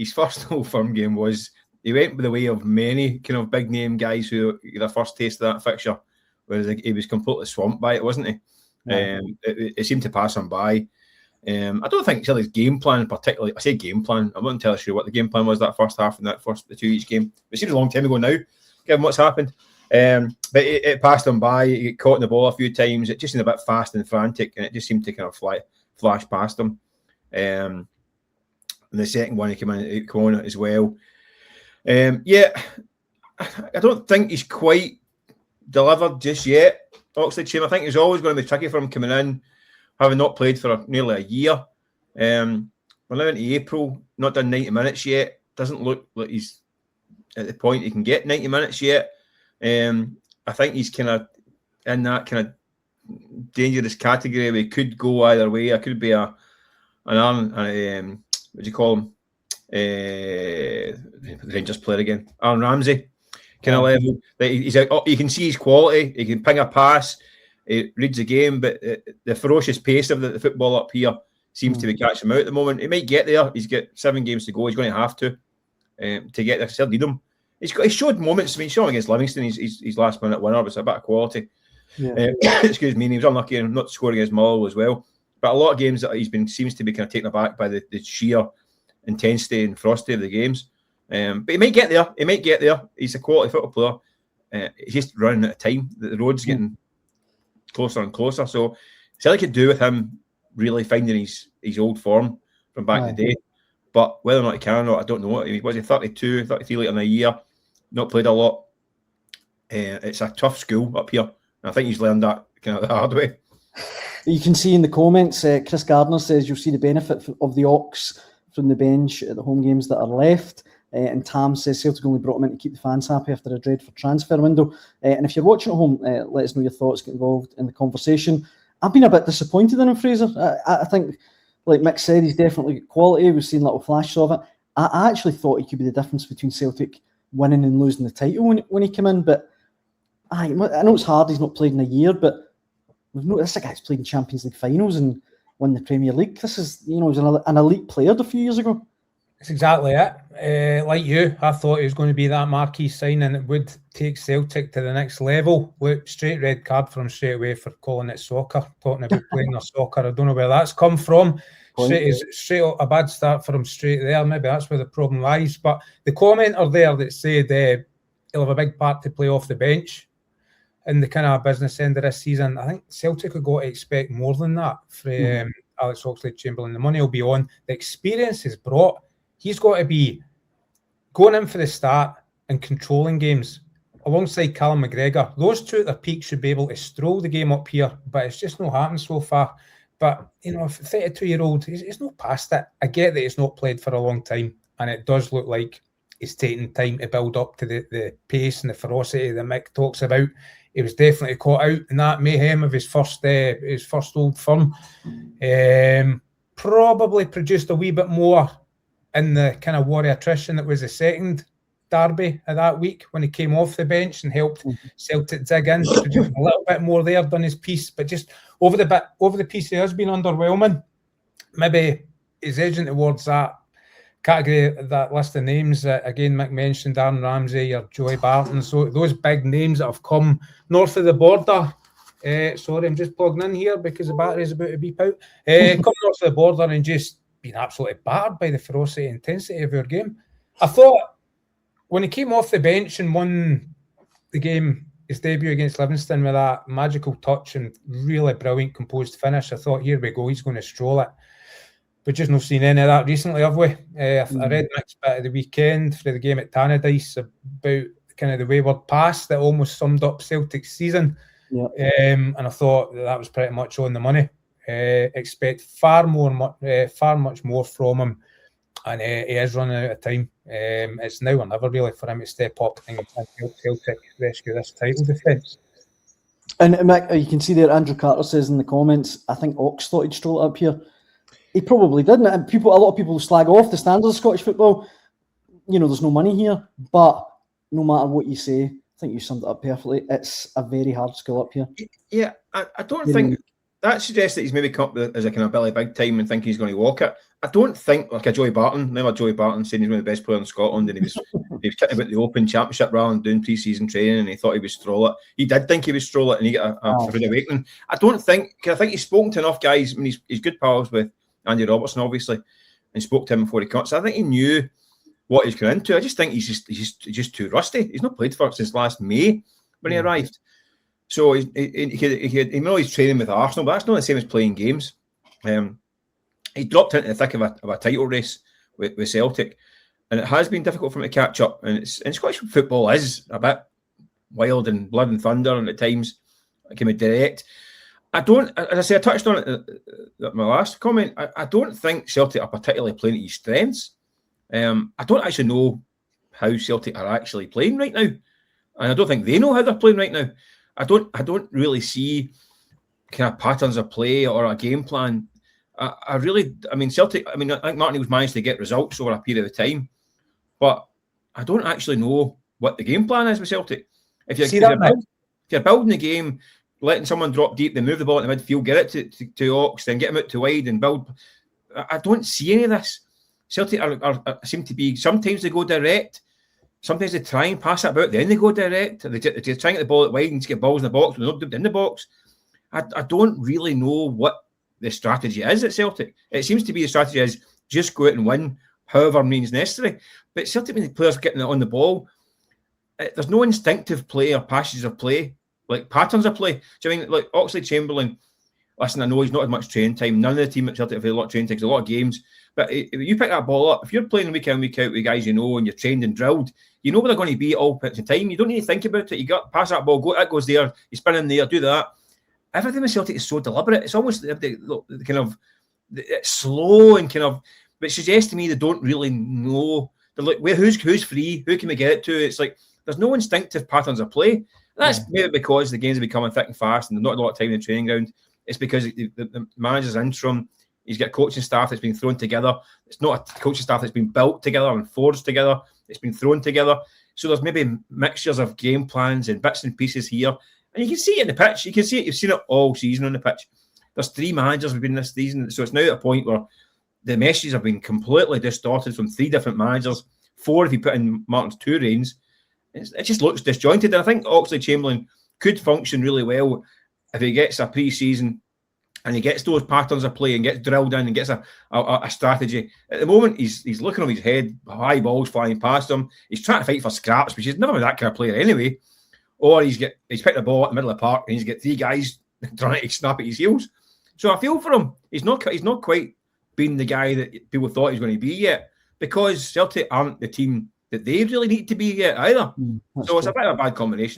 his first Old Firm game was he went by the way of many kind of big name guys who their first taste of that fixture, whereas he was completely swamped by it, wasn't he? Yeah. It seemed to pass him by. I don't think Celtic's game plan particularly. I say game plan. I'm not entirely sure what the game plan was that first half and the 2 each game. It seems a long time ago now, given what's happened. But it passed him by. He got caught in the ball a few times. It just seemed a bit fast and frantic, and it just seemed to kind of flash past him. And the second one he came on as well. I don't think he's quite delivered just yet. Oxlade-Chamberlain, I think it's always going to be tricky for him coming in, having not played for nearly a year. We're now into April, not done 90 minutes yet. Doesn't look like he's at the point he can get 90 minutes yet. I think he's kind of in that kind of dangerous category where he could go either way. It could be an what do you call him? The Rangers player again, Aaron Ramsey kind of level. He's you can see his quality. He can ping a pass. He reads the game, but the ferocious pace of the football up here seems to be catching him out at the moment. He might get there. He's got 7 games to go. He's going to have to get there. Still need him. He showed moments. I mean, he showed against Livingston. His last minute winner was a bit of quality. Yeah. Excuse me. And he was unlucky not to score against Mull as well. But a lot of games that seems to be kind of taken aback by the sheer intensity and ferocity of the games. But he might get there. He might get there. He's a quality football player. He's just running out of time. The road's getting closer and closer. So it's all I could do with him really finding his old form from back in the day. But whether or not he can or not, I don't know. Was he 32, 33 late in a year? Not played a lot. It's a tough school up here. And I think he's learned that kind of the hard way. You can see in the comments, Chris Gardner says you'll see the benefit of the Ox from the bench at the home games that are left. And Tam says Celtic only brought him in to keep the fans happy after a dreadful transfer window. And if you're watching at home, let us know your thoughts, get involved in the conversation. I've been a bit disappointed in him, Fraser. I think, like Mick said, he's definitely got quality. We've seen little flashes of it. I actually thought he could be the difference between Celtic winning and losing the title when he came in. But I know it's hard, he's not played in a year, but we've noticed this guy's played in Champions League finals and won the Premier League. This is, he was an elite player a few years ago. That's exactly it. Like you, I thought he was going to be that marquee signing that would take Celtic to the next level. Look, straight red card for him straight away for calling it soccer, talking about playing their soccer. I don't know where that's come from. Straight up a bad start for him straight there. Maybe that's where the problem lies. But the commenter there that said he'll have a big part to play off the bench in the kind of business end of this season, I think Celtic have got to expect more than that from Alex Oxlade-Chamberlain. The money will be on. The experience is brought. He's got to be going in for the start and controlling games alongside Callum McGregor. Those two at their peak should be able to stroll the game up here, but it's just not happened so far. But, if a 32-year-old, he's not past it. I get that he's not played for a long time, and it does look like he's taking time to build up to the pace and the ferocity that Mick talks about. He was definitely caught out in that mayhem of his first Old Firm. Probably produced a wee bit more in the kind of worry attrition that was the second derby of that week when he came off the bench and helped Celtic dig in. Produced a little bit more there, done his piece, but just over the piece he has been underwhelming. Maybe he's edging towards that category, that list of names. Again, Mick mentioned Aaron Ramsey or Joey Barton. So those big names that have come north of the border. Sorry, I'm just plugging in here because the battery's about to beep out. Come north of the border and just been absolutely battered by the ferocity and intensity of our game. I thought when he came off the bench and won the game, his debut against Livingston with that magical touch and really brilliant composed finish, I thought, here we go, he's going to stroll it. But just not seen any of that recently, have we? I read Mick's bit of the weekend for the game at Tannadice about kind of the wayward pass that almost summed up Celtic's season. Yeah. And I thought that was pretty much on the money. Expect far much more from him, and he is running out of time. It's now or never really for him to step up and help Celtic rescue this title defence. And Mick, you can see there, Andrew Carter says in the comments, I think Ox thought he'd stroll up here. He probably didn't. And a lot of people slag off the standards of Scottish football. There's no money here, but no matter what you say, I think you summed it up perfectly. It's a very hard school up here. Yeah, I don't think that suggests that he's maybe come up as a kind of Billy Big Time and think he's going to walk it. I don't think like a Joey Barton. Remember Joey Barton saying he's one of the best players in Scotland, and he was kicking about the Open Championship rather than doing pre-season training, and he thought he would stroll it. He did think he would stroll it, and he got a rude awakening. I think he's spoken to enough guys. I mean, he's good pals with Andy Robertson, obviously, and spoke to him before he cut. So I think he knew what he's going into. I just think he's just too rusty. He's not played for us since last May when he arrived. So he know he's training with Arsenal, but that's not the same as playing games. He dropped into the thick of a title race with Celtic, and it has been difficult for him to catch up. And Scottish football is a bit wild and blood and thunder, and at times it can be direct. I don't, as I say, I touched on it at my last comment. I don't think Celtic are particularly playing at his strengths. I don't actually know how Celtic are actually playing right now, and I don't think they know how they're playing right now. I don't really see kind of patterns of play or a game plan. I mean, Celtic, I think Martin's managed to get results over a period of time, but I don't actually know what the game plan is with Celtic. If you're building the game, letting someone drop deep, then move the ball in the midfield, get it to Ox, then get him out to wide and build. I don't see any of this. Celtic seem to be, sometimes they go direct, sometimes they try and pass it about, then they go direct. They try and get the ball out wide and just get balls in the box, but they're not in the box. I don't really know what the strategy is at Celtic. It seems to be the strategy is just go out and win, however means necessary. But Celtic, when the players are getting it on the ball, there's no instinctive play or passages of play, like patterns of play. Do you mean like Oxlade-Chamberlain? Listen, I know he's not as much training time. None of the team at Celtic have had a lot of training time, a lot of games. But if you pick that ball up, if you're playing week in, week out with guys you know and you're trained and drilled, you know where they're going to be at all points in time. You don't need to think about it. You got pass that ball, that goes there, you spin in there, do that. Everything with Celtic is so deliberate. It's almost the kind of it's slow and kind of, which suggests to me they don't really know. They're like, who's free? Who can we get it to? It's like there's no instinctive patterns of play. That's maybe because the games are becoming thick and fast and there's not a lot of time in the training ground. It's because the manager's interim. He's got a coaching staff that's been thrown together. It's not a coaching staff that's been built together and forged together. It's been thrown together. So there's maybe mixtures of game plans and bits and pieces here. And you can see it in the pitch. You can see it. You've seen it all season on the pitch. There's 3 managers who've been this season. So it's now at a point where the messages have been completely distorted from 3 different managers. 4 if you put in Martin's 2 reigns. It just looks disjointed. And I think Oxlade-Chamberlain could function really well if he gets a pre-season and he gets those patterns of play and gets drilled in and gets a strategy. At the moment, he's looking over his head, high balls flying past him. He's trying to fight for scraps, which he's never been that kind of player anyway. Or he's picked the ball at the middle of the park and he's got 3 guys trying to snap at his heels. So I feel for him. He's not quite been the guy that people thought he was going to be yet, because Celtic aren't the team that they really need to be yet either. So it's a bit of a bad combination.